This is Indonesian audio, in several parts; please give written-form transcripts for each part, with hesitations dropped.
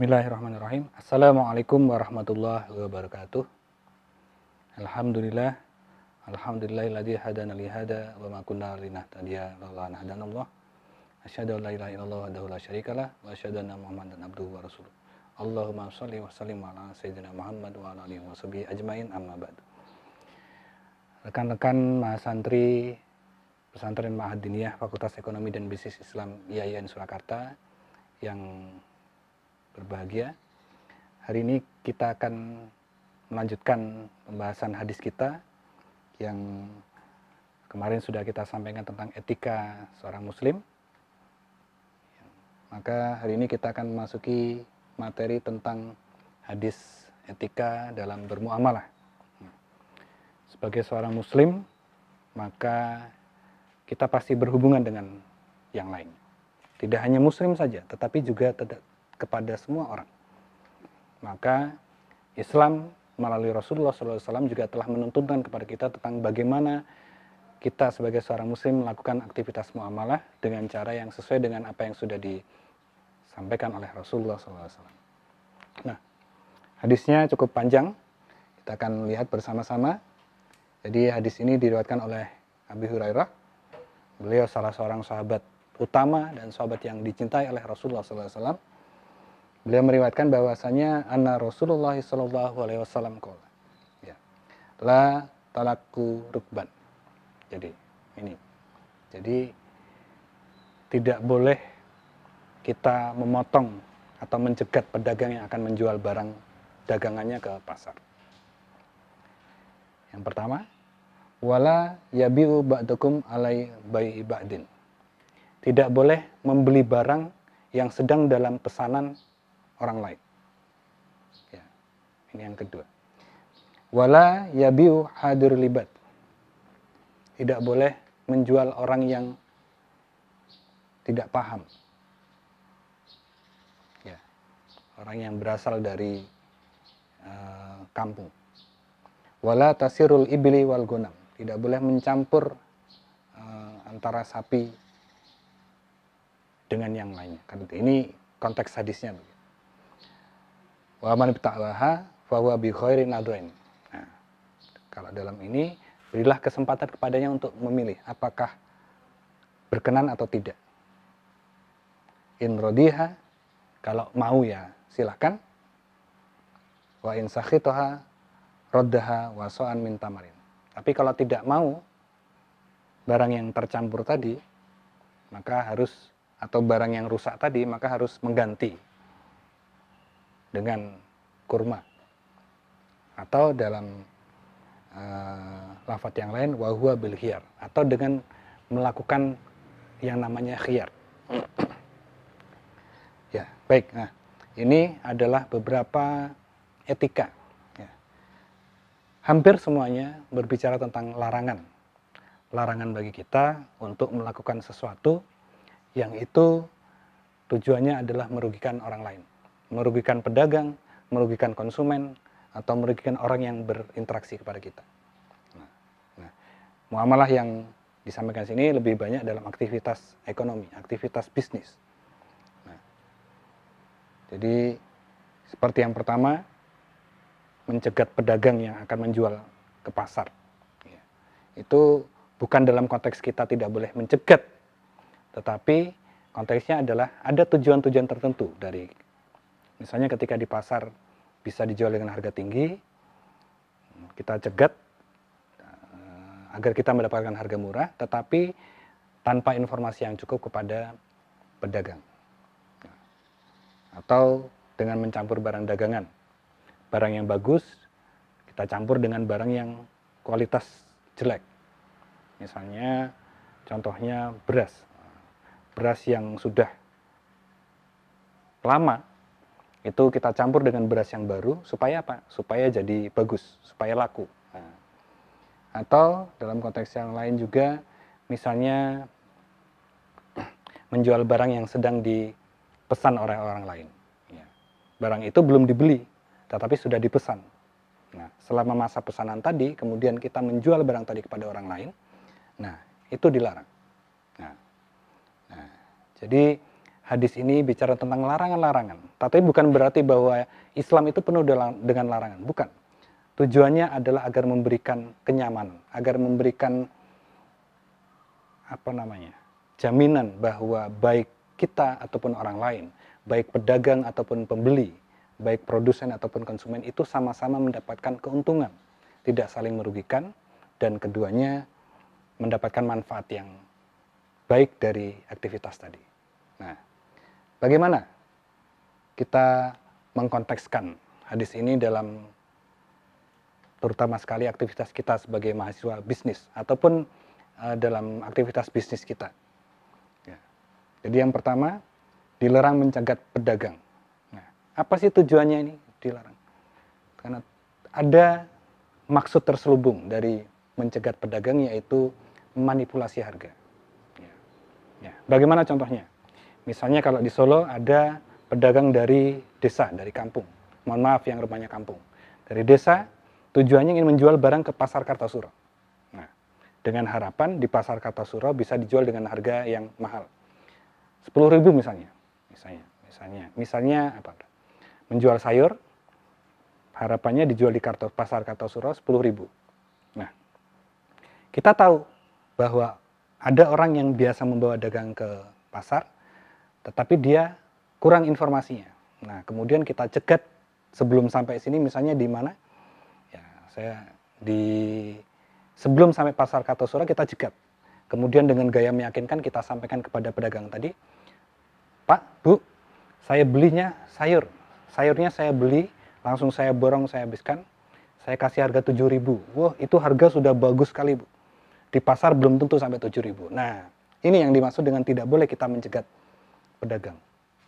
Bismillahirrahmanirrahim. Assalamualaikum warahmatullahi wabarakatuh. Alhamdulillah. Alhamdulillahilladzi hadana li hada wa ma kunna linahtadiya laula an hadanallah. Asyhadu an la ilaha illallah wahdahu la syarikalah wa asyhadu anna Muhammadan abduhu wa rasuluh. Allahumma shalli wa sallim ala sayyidina Muhammad wa ala alihi washabihi ajmain amma ba'du. Rekan-rekan mahasantri Pesantren Ma'had Diniyah Fakultas Ekonomi dan Bisnis Islam IAIN Surakarta yang berbahagia. Hari ini kita akan melanjutkan pembahasan hadis kita yang kemarin sudah kita sampaikan tentang etika seorang muslim. Maka hari ini kita akan memasuki materi tentang hadis etika dalam bermuamalah. Sebagai seorang muslim, maka kita pasti berhubungan dengan yang lain. Tidak hanya muslim saja, tetapi juga kepada semua orang. Maka Islam melalui Rasulullah SAW juga telah menuntunkan kepada kita tentang bagaimana kita sebagai seorang muslim melakukan aktivitas muamalah dengan cara yang sesuai dengan apa yang sudah disampaikan oleh Rasulullah SAW. Nah, hadisnya cukup panjang, kita akan lihat bersama-sama. Jadi hadis ini diriwayatkan oleh Abi Hurairah. Beliau salah seorang sahabat utama dan sahabat yang dicintai oleh Rasulullah SAW. Beliau meriwayatkan bahwasanya anna Rasulullah sallallahu alaihi wasallam qala. Ya. La talaku rukban. Jadi ini. Jadi tidak boleh kita memotong atau mencegat pedagang yang akan menjual barang dagangannya ke pasar. Yang pertama, wala yabi'u ba'dukum alai bai'i ba'din. Tidak boleh membeli barang yang sedang dalam pesanan orang lain. Ya, ini yang kedua. Wala yabi'u hadir libat. Tidak boleh menjual orang yang tidak paham. Ya, orang yang berasal dari kampung. Wala tasirul ibli wal gunam. Tidak boleh mencampur antara sapi dengan yang lainnya. Karena ini konteks hadisnya. Wa man ta'aha fa huwa bi khairin nadhain. Nah, kalau dalam ini berilah kesempatan kepadanya untuk memilih apakah berkenan atau tidak. In radiha, kalau mau ya silakan. Wa in sakhitaha raddaha wa sa'an min tamarin. Tapi kalau tidak mau barang yang tercampur tadi, maka harus, atau barang yang rusak tadi, maka harus mengganti dengan kurma. Atau dalam lafaz yang lain, wa huwa bil khiyar, atau dengan melakukan yang namanya khiyar. Ya, baik. Nah, ini adalah beberapa etika. Ya. Hampir semuanya berbicara tentang larangan. Larangan bagi kita untuk melakukan sesuatu yang itu tujuannya adalah merugikan orang lain. Merugikan pedagang, merugikan konsumen, atau merugikan orang yang berinteraksi kepada kita. Nah, muamalah yang disampaikan sini lebih banyak dalam aktivitas ekonomi, aktivitas bisnis. Nah, jadi seperti yang pertama, mencegat pedagang yang akan menjual ke pasar. Ya. Itu bukan dalam konteks kita tidak boleh mencegat, tetapi konteksnya adalah ada tujuan-tujuan tertentu dari, misalnya ketika di pasar bisa dijual dengan harga tinggi, kita cegat agar kita mendapatkan harga murah, tetapi tanpa informasi yang cukup kepada pedagang. Atau dengan mencampur barang dagangan. Barang yang bagus, kita campur dengan barang yang kualitas jelek. Misalnya, contohnya beras. Beras yang sudah lama, itu kita campur dengan beras yang baru, supaya apa? Supaya jadi bagus, supaya laku. Nah, atau dalam konteks yang lain juga, misalnya menjual barang yang sedang dipesan oleh orang lain. Ya. Barang itu belum dibeli, tetapi sudah dipesan. Nah, selama masa pesanan tadi, kemudian kita menjual barang tadi kepada orang lain, nah, itu dilarang. Nah, jadi hadis ini bicara tentang larangan-larangan. Tapi bukan berarti bahwa Islam itu penuh dengan larangan. Bukan. Tujuannya adalah agar memberikan kenyamanan, agar memberikan jaminan bahwa baik kita ataupun orang lain, baik pedagang ataupun pembeli, baik produsen ataupun konsumen itu sama-sama mendapatkan keuntungan, tidak saling merugikan, dan keduanya mendapatkan manfaat yang baik dari aktivitas tadi. Nah, bagaimana kita mengkontekskan hadis ini dalam terutama sekali aktivitas kita sebagai mahasiswa bisnis ataupun dalam aktivitas bisnis kita. Ya. Jadi yang pertama, dilarang mencegat pedagang. Nah, apa sih tujuannya ini dilarang? Karena ada maksud terselubung dari mencegat pedagang, yaitu manipulasi harga. Ya. Bagaimana contohnya? Misalnya kalau di Solo ada pedagang dari desa, dari kampung. Mohon maaf yang rumahnya kampung. Dari desa, tujuannya ingin menjual barang ke pasar Kartosuro. Nah, dengan harapan di pasar Kartosuro bisa dijual dengan harga yang mahal. 10.000 misalnya. Misalnya apa? Menjual sayur, harapannya dijual di pasar Kartosuro 10.000. Nah, kita tahu bahwa ada orang yang biasa membawa dagang ke pasar, tetapi dia kurang informasinya. Nah, kemudian kita cegat sebelum sampai sini, misalnya di mana? Ya, sebelum sampai pasar Kartosuro kita cegat. Kemudian dengan gaya meyakinkan kita sampaikan kepada pedagang tadi, Pak, Bu, saya belinya sayur. Sayurnya saya beli, langsung saya borong, saya habiskan. Saya kasih harga 7.000. Wah, itu harga sudah bagus sekali, Bu. Di pasar belum tentu sampai 7.000. Nah, ini yang dimaksud dengan tidak boleh kita mencegat pedagang.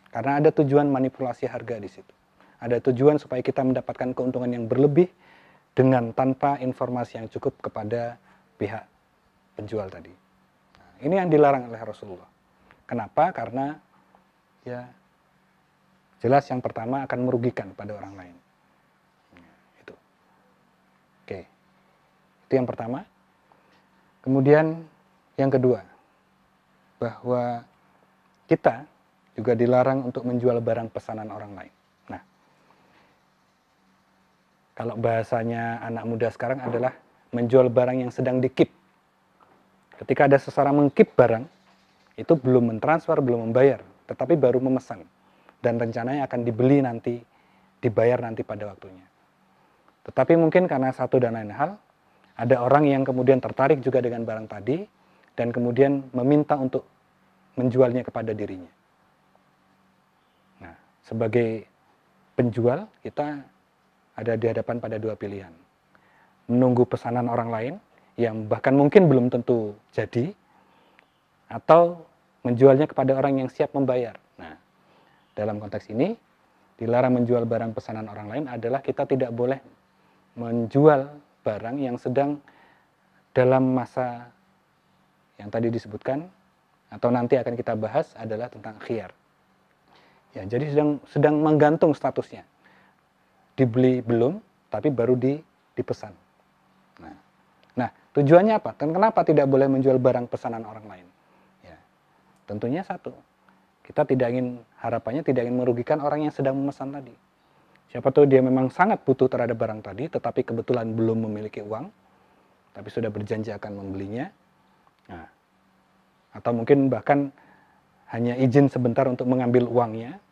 Karena ada tujuan manipulasi harga di situ. Ada tujuan supaya kita mendapatkan keuntungan yang berlebih dengan tanpa informasi yang cukup kepada pihak penjual tadi. Nah, ini yang dilarang oleh Rasulullah. Kenapa? Karena ya jelas yang pertama akan merugikan pada orang lain. Itu. Oke. Itu yang pertama. Kemudian yang kedua, bahwa kita juga dilarang untuk menjual barang pesanan orang lain. Nah, kalau bahasanya anak muda sekarang adalah menjual barang yang sedang di-keep. Ketika ada seseorang meng-keep barang, itu belum mentransfer, belum membayar, tetapi baru memesan. Dan rencananya akan dibeli nanti, dibayar nanti pada waktunya. Tetapi mungkin karena satu dan lain hal, ada orang yang kemudian tertarik juga dengan barang tadi, dan kemudian meminta untuk menjualnya kepada dirinya. Nah, sebagai penjual, kita ada di hadapan pada dua pilihan. Menunggu pesanan orang lain, yang bahkan mungkin belum tentu jadi, atau menjualnya kepada orang yang siap membayar. Nah, dalam konteks ini, dilarang menjual barang pesanan orang lain adalah kita tidak boleh menjual barang yang sedang dalam masa yang tadi disebutkan, atau nanti akan kita bahas adalah tentang khiyar. Ya, jadi sedang menggantung statusnya. Dibeli belum, tapi baru dipesan. Nah, tujuannya apa? Dan kenapa tidak boleh menjual barang pesanan orang lain? Ya, tentunya satu, kita harapannya tidak ingin merugikan orang yang sedang memesan tadi. Siapa tahu dia memang sangat butuh terhadap barang tadi, tetapi kebetulan belum memiliki uang, tapi sudah berjanji akan membelinya. Nah, atau mungkin bahkan hanya izin sebentar untuk mengambil uangnya.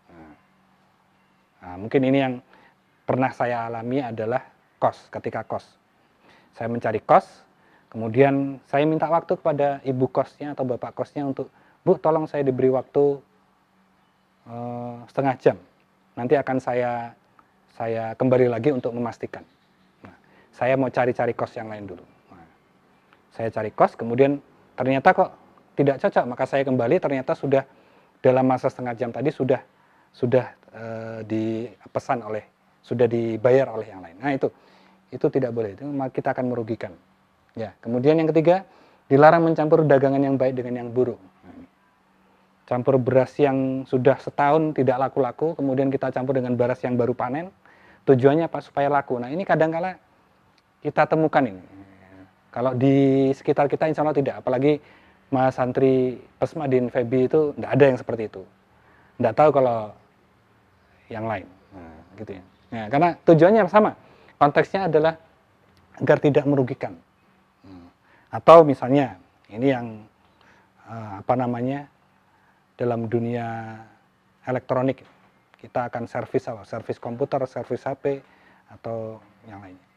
Nah, mungkin ini yang pernah saya alami adalah ketika kos. Saya mencari kos, kemudian saya minta waktu kepada ibu kosnya atau bapak kosnya untuk, Bu, tolong saya diberi waktu setengah jam. Nanti akan saya kembali lagi untuk memastikan. Nah, saya mau cari-cari kos yang lain dulu. Nah, saya cari kos, kemudian ternyata kok tidak cocok, maka saya kembali, ternyata sudah dalam masa setengah jam tadi sudah dipesan sudah dibayar oleh yang lain. Nah, itu tidak boleh, itu kita akan merugikan. Ya, kemudian yang ketiga, dilarang mencampur dagangan yang baik dengan yang buruk. Campur beras yang sudah setahun tidak laku-laku, kemudian kita campur dengan beras yang baru panen. Tujuannya apa? Supaya laku. Nah, ini kadang-kala kita temukan ini. Kalau di sekitar kita insya Allah tidak. Apalagi Mas Santri Pesma di Febi itu tidak ada yang seperti itu. nggak tahu kalau yang lain. Nah, gitu ya. Nah, karena tujuannya sama. Konteksnya adalah agar tidak merugikan. Atau misalnya ini yang apa namanya, dalam dunia elektronik kita akan servis komputer, servis HP atau yang lainnya.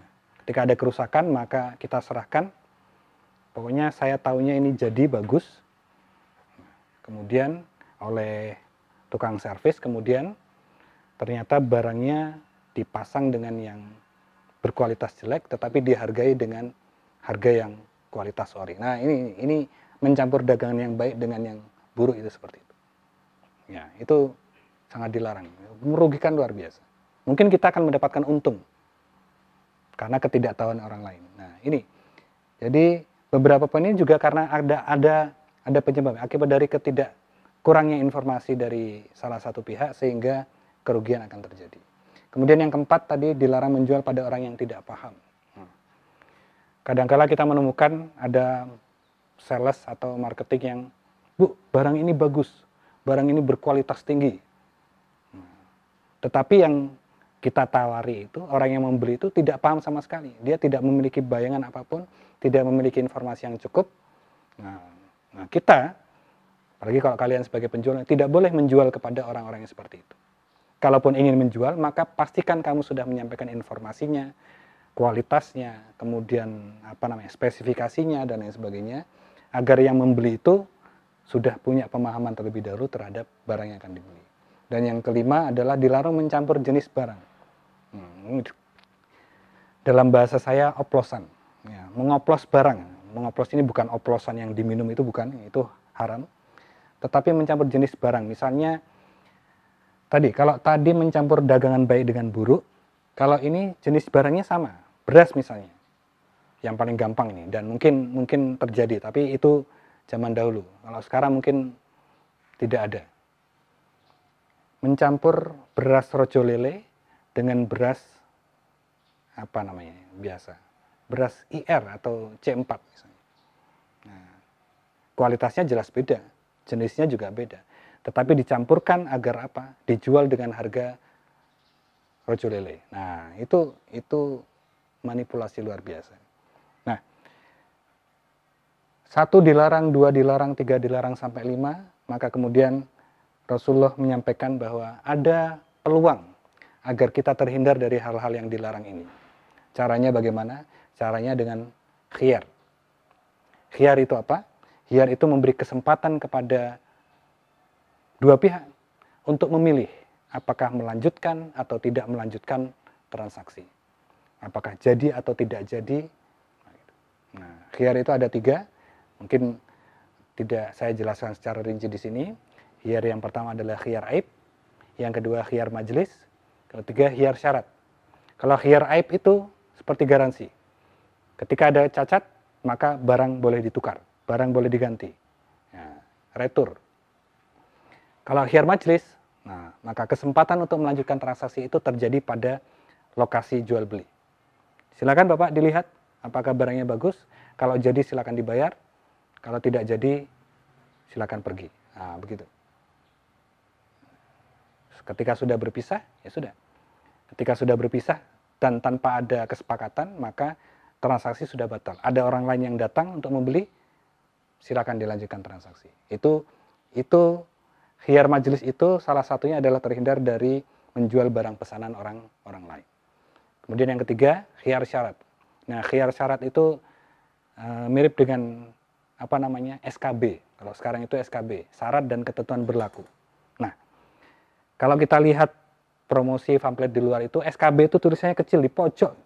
Nah, ketika ada kerusakan maka kita serahkan, pokoknya saya tahunya ini jadi bagus, kemudian oleh tukang servis, kemudian ternyata barangnya dipasang dengan yang berkualitas jelek tetapi dihargai dengan harga yang kualitas ori. Nah, ini mencampur dagangan yang baik dengan yang buruk itu seperti itu. Ya, itu sangat dilarang. Merugikan luar biasa. Mungkin kita akan mendapatkan untung karena ketidaktahuan orang lain. Nah, ini. Jadi beberapa poin ini juga karena ada penyebab akibat dari kurangnya informasi dari salah satu pihak sehingga kerugian akan terjadi. Kemudian yang keempat tadi, dilarang menjual pada orang yang tidak paham. Kadangkala kita menemukan ada sales atau marketing yang, Bu, barang ini bagus, barang ini berkualitas tinggi. Tetapi yang kita tawari itu, orang yang membeli itu tidak paham sama sekali. Dia tidak memiliki bayangan apapun, tidak memiliki informasi yang cukup. Nah, kita, apalagi kalau kalian sebagai penjual, tidak boleh menjual kepada orang-orang yang seperti itu. Kalaupun ingin menjual, maka pastikan kamu sudah menyampaikan informasinya, kualitasnya, kemudian spesifikasinya dan lain sebagainya, agar yang membeli itu sudah punya pemahaman terlebih dahulu terhadap barang yang akan dibeli. Dan yang kelima adalah dilarang mencampur jenis barang. Dalam bahasa saya oplosan, ya, mengoplos barang. Mengoplos ini bukan oplosan yang diminum, itu bukan, itu haram. Tetapi mencampur jenis barang. Misalnya kalau tadi mencampur dagangan baik dengan buruk, kalau ini jenis barangnya sama. Beras misalnya, yang paling gampang ini, dan mungkin terjadi, tapi itu zaman dahulu. Kalau sekarang mungkin tidak ada. Mencampur beras rojo lele dengan beras biasa, beras IR atau C4 misalnya. Nah, kualitasnya jelas beda, jenisnya juga beda, tetapi dicampurkan agar dijual dengan harga rojo lele. Nah, itu manipulasi luar biasa. Nah, 1 dilarang, 2 dilarang, 3 dilarang sampai 5, maka kemudian Rasulullah menyampaikan bahwa ada peluang agar kita terhindar dari hal-hal yang dilarang ini. Caranya bagaimana? Caranya dengan khiyar. Khiyar itu apa? Khiyar itu memberi kesempatan kepada dua pihak untuk memilih apakah melanjutkan atau tidak melanjutkan transaksi. Apakah jadi atau tidak jadi. Nah, khiyar itu ada 3. Mungkin tidak saya jelaskan secara rinci di sini. Khiyar yang pertama adalah khiyar aib, yang kedua khiyar majelis, ketiga khiyar syarat. Kalau khiyar aib itu seperti garansi. Ketika ada cacat, maka barang boleh ditukar, barang boleh diganti. Nah, retur. Kalau khiyar majelis, maka kesempatan untuk melanjutkan transaksi itu terjadi pada lokasi jual beli. Silakan Bapak dilihat apakah barangnya bagus. Kalau jadi silakan dibayar. Kalau tidak jadi silakan pergi. Nah, begitu. Ketika sudah berpisah, ya sudah. Ketika sudah berpisah dan tanpa ada kesepakatan, maka transaksi sudah batal. Ada orang lain yang datang untuk membeli, silakan dilanjutkan transaksi. Itu khiyar majelis itu salah satunya adalah terhindar dari menjual barang pesanan orang lain. Kemudian yang ketiga, khiyar syarat. Nah, khiyar syarat itu mirip dengan SKB. Kalau sekarang itu SKB, syarat dan ketentuan berlaku. Nah, kalau kita lihat promosi pamflet di luar itu, SKB itu tulisannya kecil di pojok.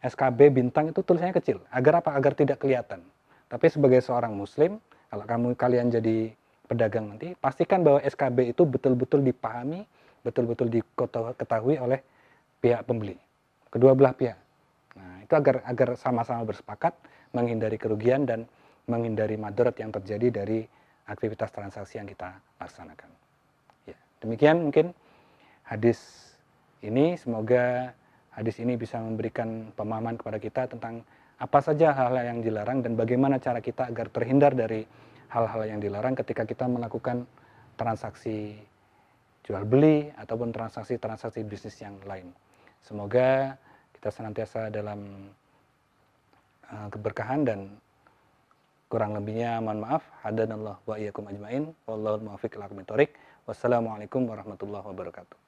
SKB bintang itu tulisannya kecil. Agar apa? Agar tidak kelihatan. Tapi sebagai seorang muslim, kalau kalian jadi pedagang nanti, pastikan bahwa SKB itu betul-betul dipahami, betul-betul diketahui oleh pihak pembeli. Kedua belah pihak. Nah, itu agar sama-sama bersepakat menghindari kerugian dan menghindari madarat yang terjadi dari aktivitas transaksi yang kita laksanakan. Ya, demikian mungkin hadis ini, semoga hadis ini bisa memberikan pemahaman kepada kita tentang apa saja hal-hal yang dilarang dan bagaimana cara kita agar terhindar dari hal-hal yang dilarang ketika kita melakukan transaksi jual beli ataupun transaksi-transaksi bisnis yang lain. Semoga kita senantiasa dalam keberkahan, dan kurang lebihnya mohon maaf. Hadanallah wa iyyakum ajmain. Wallahul muwaffiq ila aqwamit thoriq. Wassalamualaikum warahmatullahi wabarakatuh.